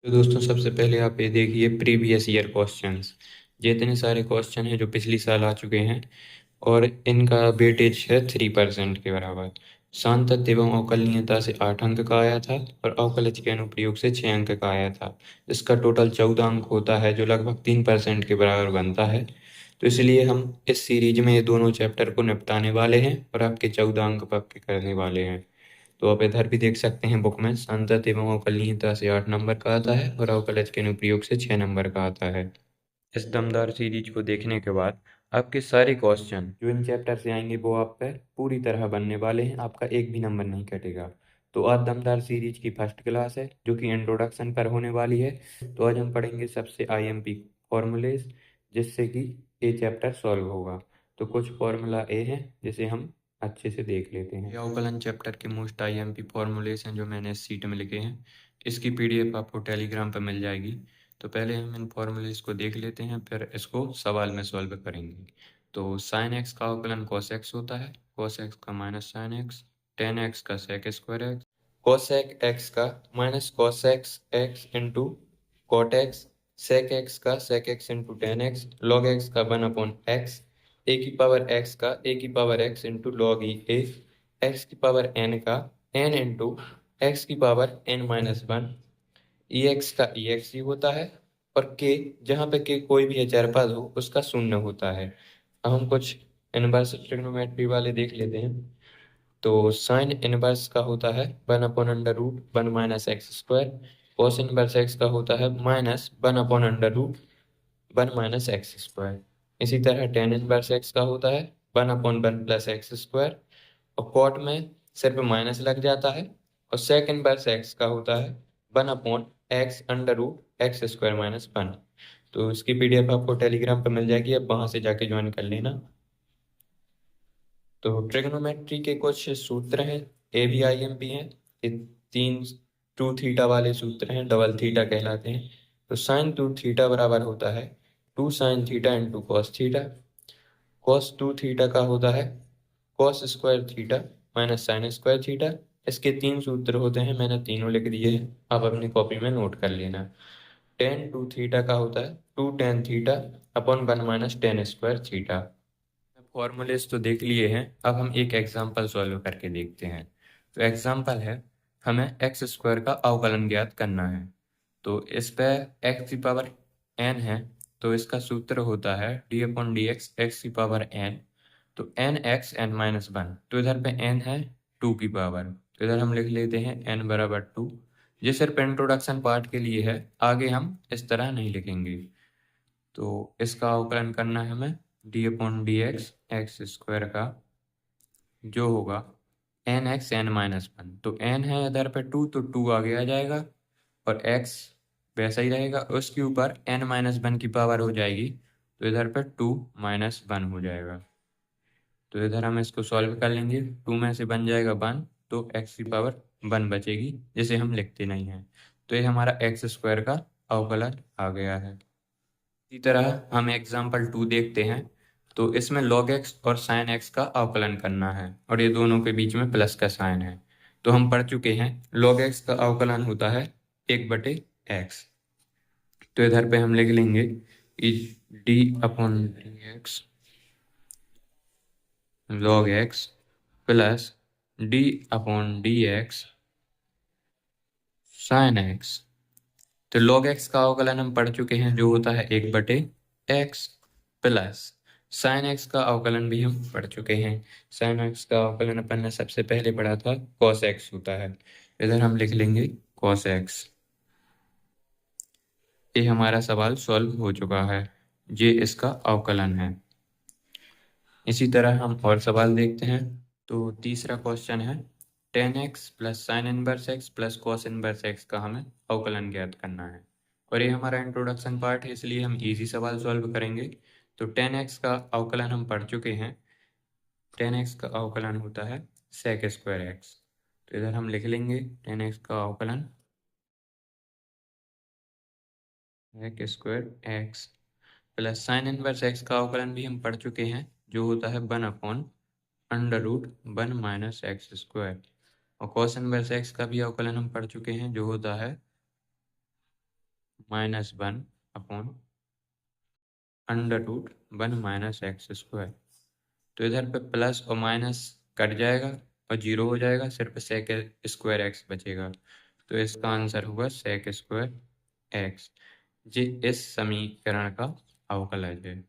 तो दोस्तों सबसे पहले आप ये देखिए प्रीवियस ईयर क्वेश्चंस। ये इतने सारे क्वेश्चन हैं जो पिछली साल आ चुके हैं और इनका वेटेज है 3% के बराबर। सांतत्य एवं अवकलनीयता से 8 अंक का आया था और अवकलज के अनुप्रयोग से 6 अंक का आया था। इसका टोटल 14 अंक होता है जो लगभग 3% के बराबर बनता है। तो इसलिए हम इस सीरीज में ये दोनों चैप्टर को निपटाने वाले हैं और आपके 14 अंक पक्के करने वाले हैं। तो आप इधर भी देख सकते हैं बुक में संतत एवं अवकलनीयता से 8 नंबर का आता है और अवकलज के अनुप्रयोग से 6 नंबर का आता है। इस दमदार सीरीज को देखने के बाद आपके सारे क्वेश्चन जो इन चैप्टर से आएंगे वो आप पे पूरी तरह बनने वाले हैं, आपका एक भी नंबर नहीं कटेगा। तो आज दमदार सीरीज की फर्स्ट क्लास है जो कि इंट्रोडक्शन पर होने वाली है। तो आज हम पढ़ेंगे सबसे आईएमपी फॉर्मूलेज जिससे कि ये चैप्टर सॉल्व होगा। तो कुछ फॉर्मूला ए है जिसे हम अच्छे से देख लेते हैं। ये अवकलन चैप्टर के मोस्ट आईएमपी फॉर्मूलेज हैं जो मैंने इस सीट में लिखे हैं। इसकी पीडीएफ आपको टेलीग्राम पर मिल जाएगी। तो पहले हम इन फॉर्मूलेज को देख लेते हैं, फिर इसको सवाल में सॉल्व करेंगे। तो साइन एक्स का अवकलन कॉस एक्स होता है, कॉस एक्स का minus sine x, tan x का sec square x, cosec x का minus cosec x into cot x, sec x का sec x into tan x, log x का 1/x, a की power x का a की power x into log e a, x की power n का n into x की power n-1, e x का e x ही होता है और के जहाँ पे के कोई भी अचर हो उसका शून्य होता है। अब हम कुछ इनवर्स ट्रिग्नोमेट्री वाले देख लेते हैं। तो साइन इनवर्स का होता है 1/√1 minus x square, cos inverse x का होता है -1/√1 माइनस एक्स स्क्वायर। इसी तरह टेन इनवर्स एक्स का होता है 1/1 प्लस एक्स स्क्वायर और कॉट में सिर्फ माइनस लग जाता है। और सेक इनवर्स एक्स का होता है 1/x√x² - 1। तो इसकी पीडीएफ आपको टेलीग्राम पर मिल जाएगी, अब वहां से जाके ज्वाइन कर लेना। तो ट्रिग्नोमेट्री के कुछ सूत्र हैं, ए भी आई एम भी हैं। ये तीन टू थीटा वाले सूत्र हैं, डबल थीटा कहलाते हैं। तो साइन टू थीटा बराबर होता है 2 sin theta into cos theta, cos two theta का होता है cos square theta minus sine square theta. इसके तीन सूत्र होते हैं, मैंने तीनों लिख दिए हैं, आप अपनी कॉपी में नोट कर लेना। टेन टू थीटा का होता है 2 tan theta upon 1 - tan² theta. Formulas तो देख लिए हैं, अब हम एक एग्जाम्पल सॉल्व करके देखते हैं। तो एग्जाम्पल है, हमें एक्स स्क्वायर का अवकलन ज्ञात करना है। तो इस पे एक्स की पावर एन है, तो इसका सूत्र होता है d/dx एक्स की पावर एन। तो एन एक्स n-1, तो इधर पे एन है 2 की पावर, तो इधर हम लिख लेते हैं n बराबर 2। ये सिर्फ इंट्रोडक्शन पार्ट के लिए है, आगे हम इस तरह नहीं लिखेंगे। तो इसका अवकलन करना है हमें d/dx एक्स स्क्वायर का जो होगा एन एक्स n-1। तो n है इधर पे 2, तो 2 आगे आ जाएगा और x वैसा ही रहेगा, उसके ऊपर n-1 की पावर हो जाएगी, तो इधर पे 2-1 हो जाएगा। तो इधर हम इसको सॉल्व कर लेंगे, 2 में से बन जाएगा 1, तो x की पावर 1 बचेगी जिसे हम लिखते नहीं हैं। तो ये हमारा एक्स स्क्वायर का अवकलन आ गया है। इसी तरह हम एग्जाम्पल 2 देखते हैं। तो इसमें log x और sin x का अवकलन करना है और ये दोनों के बीच में प्लस का साइन है। तो हम पढ़ चुके हैं log x का अवकलन होता है 1/x। तो इधर पे हम लिख लेंगे d/dx log x plus d/dx sin x। तो log x का अवकलन हम पढ़ चुके हैं जो होता है 1/x प्लस साइन एक्स का अवकलन भी हम पढ़ चुके हैं। साइन एक्स का अवकलन अपन ने सबसे पहले पढ़ा था cos x होता है, इधर हम लिख लेंगे cos x। ये हमारा सवाल सॉल्व हो चुका है, ये इसका अवकलन है। इसी तरह हम और सवाल देखते हैं। तो तीसरा क्वेश्चन है ten x plus sine inverse x plus cos inverse x का हमें अवकलन ज्ञात करना है और ये हमारा इंट्रोडक्शन पार्ट है, इसलिए हम इजी सवाल सॉल्व करेंगे। तो टेन एक्स का अवकलन हम पढ़ चुके हैं, टेन एक्स का अवकलन होता है सेक स्क्वायर एक्स। तो इधर हम लिख लेंगे टेन एक्स का अवकलन sec square x plus sine inverse x का अवकलन भी हम पढ़ चुके हैं जो होता है 1/√1 माइनस एक्स स्क्वायर। और कॉस इनवर्स एक्स का भी अवकलन हम पढ़ चुके हैं जो होता है -1/√1 तो इधर पे प्लस और माइनस कट जाएगा और जीरो हो जाएगा, सिर्फ सेक स्क्वायर एक्स बचेगा। तो इसका आंसर होगा सेक स्क्वायर एक्स। ये इस समीकरण का अवकलज है।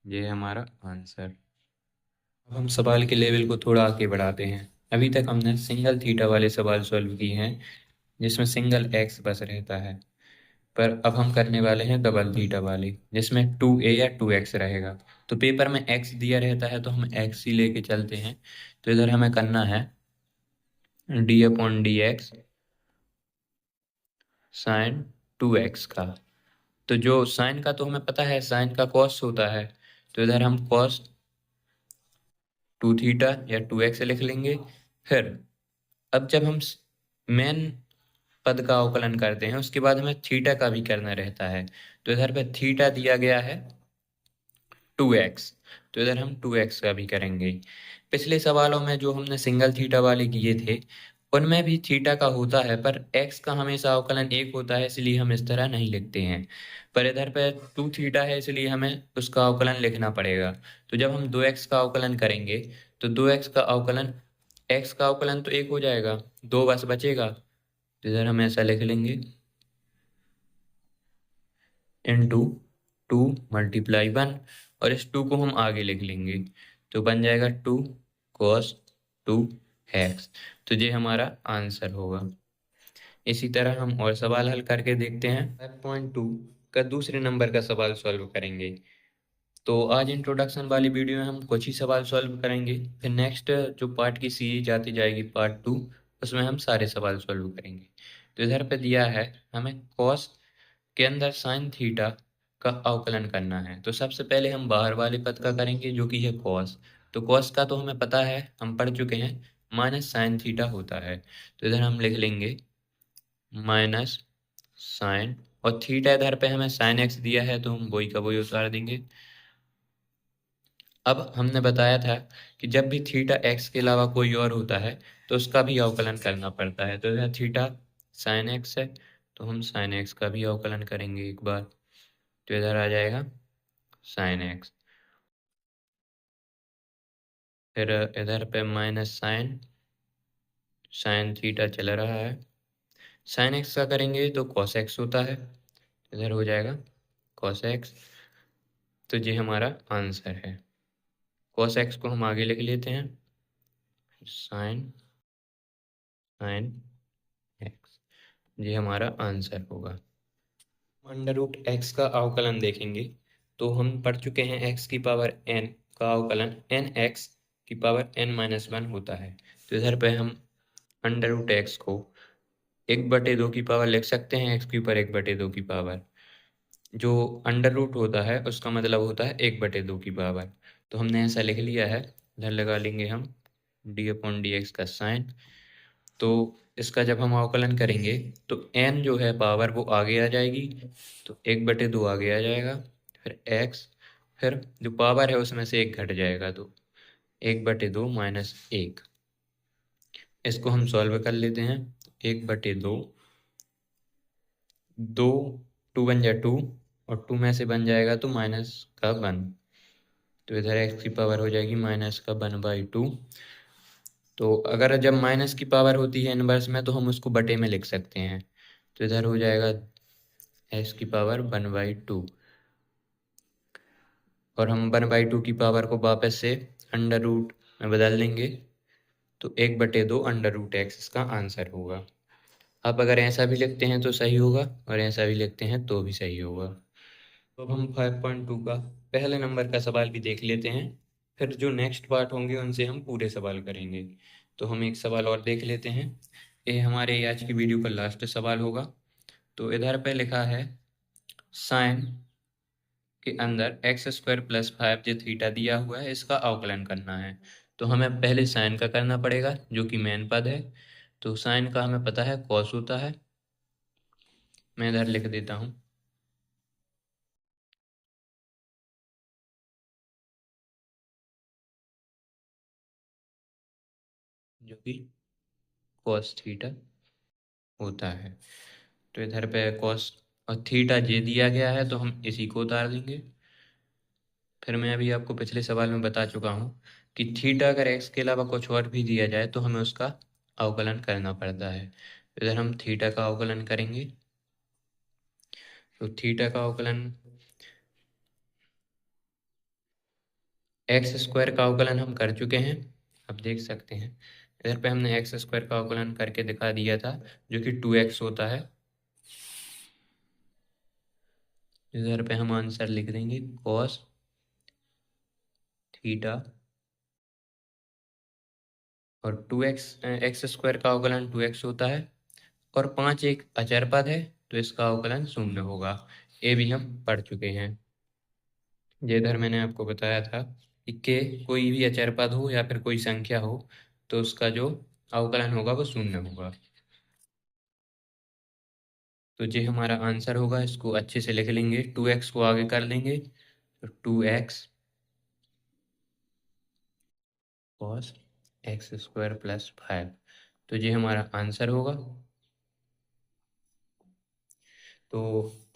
ये है हमारा आंसर। अब हम सवाल के लेवल को थोड़ा आगे बढ़ाते हैं। अभी तक हमने सिंगल थीटा वाले सवाल सॉल्व किए हैं जिसमें सिंगल एक्स बस रहता है, पर अब हम करने वाले हैं डबल थीटा वाले जिसमें 2a या 2x रहेगा। तो पेपर में x दिया रहता है तो हम x ही लेके चलते हैं। तो इधर हमें करना है d/dx साइन 2x का। तो जो साइन का तो हमें पता है, साइन का कॉस होता है। तो इधर हम कॉस 2 थीटा या 2x लिख लेंगे। फिर अब जब हम मेन पद का अवकलन करते हैं उसके बाद हमें थीटा का भी करना रहता है। तो इधर पे थीटा दिया गया है 2x, तो इधर हम 2x का भी करेंगे। पिछले सवालों में जो हमने सिंगल थीटा वाले किए थे उनमें भी थीटा का होता है, पर x का हमेशा अवकलन एक होता है, इसलिए हम इस तरह नहीं लिखते हैं। पर इधर पे 2 थीटा है इसलिए हमें उसका अवकलन लिखना पड़ेगा। तो जब हम 2x का अवकलन करेंगे तो 2x का अवकलन, x का अवकलन तो एक हो जाएगा, 2 बस बचेगा। तो इधर हम ऐसा लिख लेंगे इंटू 2 × 1 और इस 2 को हम आगे लिख लेंगे तो बन जाएगा 2 cos 2x। तो ये हमारा आंसर होगा। इसी तरह हम और सवाल हल करके देखते हैं। 5.2 का दूसरे नंबर का सवाल सॉल्व करेंगे। तो आज इंट्रोडक्शन वाली वीडियो में हम कुछ ही सवाल सॉल्व करेंगे, फिर नेक्स्ट जो पार्ट की सीरीज आती जाएगी पार्ट 2, उसमें हम सारे सवाल सॉल्व करेंगे। तो इधर पे दिया है हमें कॉस के अंदर साइन थीटा का अवकलन करना है। तो सबसे पहले हम बाहर वाले पद का करेंगे जो कि है कॉस। तो कॉस का तो हमें पता है, हम पढ़ चुके हैं, माइनस साइन थीटा होता है। तो इधर हम लिख लेंगे माइनस साइन, और थीटा इधर पे हमें साइन एक्स दिया है तो हम वही का वही उतार देंगे। अब हमने बताया था कि जब भी थीटा एक्स के अलावा कोई और होता है तो उसका भी अवकलन करना पड़ता है। तो यह थीटा साइन एक्स है तो हम साइन एक्स का भी अवकलन करेंगे एक बार। तो इधर आ जाएगा साइन एक्स, फिर इधर पे माइनस साइन, साइन थीटा चल रहा है, साइन एक्स का करेंगे तो कॉस एक्स होता है, इधर हो जाएगा कॉस एक्स। तो ये हमारा आंसर है। कॉस एक्स को हम आगे लिख लेते हैं साइन साइन एक्स, ये हमारा आंसर होगा। √x का अवकलन देखेंगे तो हम पढ़ चुके हैं x की पावर n का अवकलन nx की पावर n-1 होता है। तो इधर पे हम √x को 1/2 की पावर लिख सकते हैं, x के ऊपर 1/2 की पावर। जो अंडर रूट होता है उसका मतलब होता है 1/2 की पावर। तो हमने ऐसा लिख लिया है। इधर लगा लेंगे हम d/dx का साइन। तो इसका जब हम अवकलन करेंगे तो n जो है पावर वो आगे आ जाएगी, तो 1/2 आगे आ जाएगा, फिर x, फिर जो पावर है उसमें से एक घट जाएगा तो 1/2 - 1। इसको हम सॉल्व कर लेते हैं। 1/2, 2, 2 बन जाए 2 और 2 में से बन जाएगा तो माइनस का 1। तो इधर x की पावर हो जाएगी -1/2। तो अगर जब माइनस की पावर होती है इनवर्स में तो हम उसको बटे में लिख सकते हैं। तो इधर हो जाएगा x की पावर 1/2, और हम 1/2 की पावर को वापस से अंडर रूट में बदल देंगे तो 1/2 √x इसका आंसर होगा। आप अगर ऐसा भी लिखते हैं तो सही होगा और ऐसा भी लिखते हैं तो भी सही होगा। तो अब हम 5.2 का पहले नंबर का सवाल भी देख लेते हैं, फिर जो नेक्स्ट पार्ट होंगे उनसे हम पूरे सवाल करेंगे। तो हम एक सवाल और देख लेते हैं। ये हमारे आज की वीडियो का लास्ट सवाल होगा। तो इधर पे लिखा है साइन के अंदर x² + 5 जो थीटा दिया हुआ है इसका अवकलन करना है। तो हमें पहले साइन का करना पड़ेगा जो कि मेन पद है। तो साइन का हमें पता है कॉस होता है, मैं इधर लिख देता हूँ जो कि कॉस थीटा होता है। तो इधर पे कॉस और थीटा जे दिया गया है तो हम इसी को उतार देंगे। फिर मैं अभी आपको पिछले सवाल में बता चुका हूँ कि थीटा अगर एक्स के अलावा कुछ और भी दिया जाए तो हमें उसका अवकलन करना पड़ता है। इधर हम थीटा का अवकलन करेंगे, तो थीटा का अवकलन एक्स स्क्वायर का अवकलन हम कर चुके हैं, आप देख सकते हैं। इधर पे हमने एक्स स्क्वायर का अवकलन करके दिखा दिया था जो कि 2x होता है। इधर पे हम आंसर लिख देंगे cos थीटा, और 2x एक्स स्क्वायर का अवकलन 2x होता है, और 5 एक अचर पद है तो इसका अवकलन शून्य होगा। ये भी हम पढ़ चुके हैं। ये इधर मैंने आपको बताया था कि कोई भी अचर पद हो या फिर कोई संख्या हो तो उसका जो अवकलन होगा वो शून्य होगा। तो ये हमारा आंसर होगा, इसको अच्छे से लिख लेंगे, 2x को आगे कर लेंगे तो 2x cos x square plus 5, तो ये हमारा आंसर होगा। तो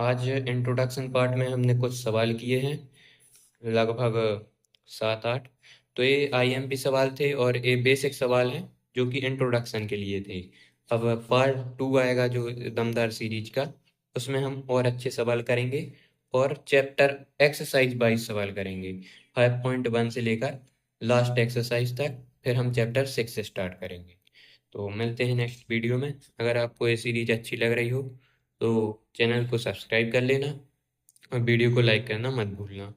आज इंट्रोडक्शन पार्ट में हमने कुछ सवाल किए हैं, लगभग 7-8। तो ये आईएमपी सवाल थे और ये बेसिक सवाल हैं जो कि इंट्रोडक्शन के लिए थे। अब पार्ट 2 आएगा जो दमदार सीरीज का, उसमें हम और अच्छे सवाल करेंगे और चैप्टर एक्सरसाइज वाइज सवाल करेंगे, 5.1 से लेकर लास्ट एक्सरसाइज तक। फिर हम चैप्टर 6 से स्टार्ट करेंगे। तो मिलते हैं नेक्स्ट वीडियो में। अगर आपको ये सीरीज अच्छी लग रही हो तो चैनल को सब्सक्राइब कर लेना और वीडियो को लाइक करना मत भूलना।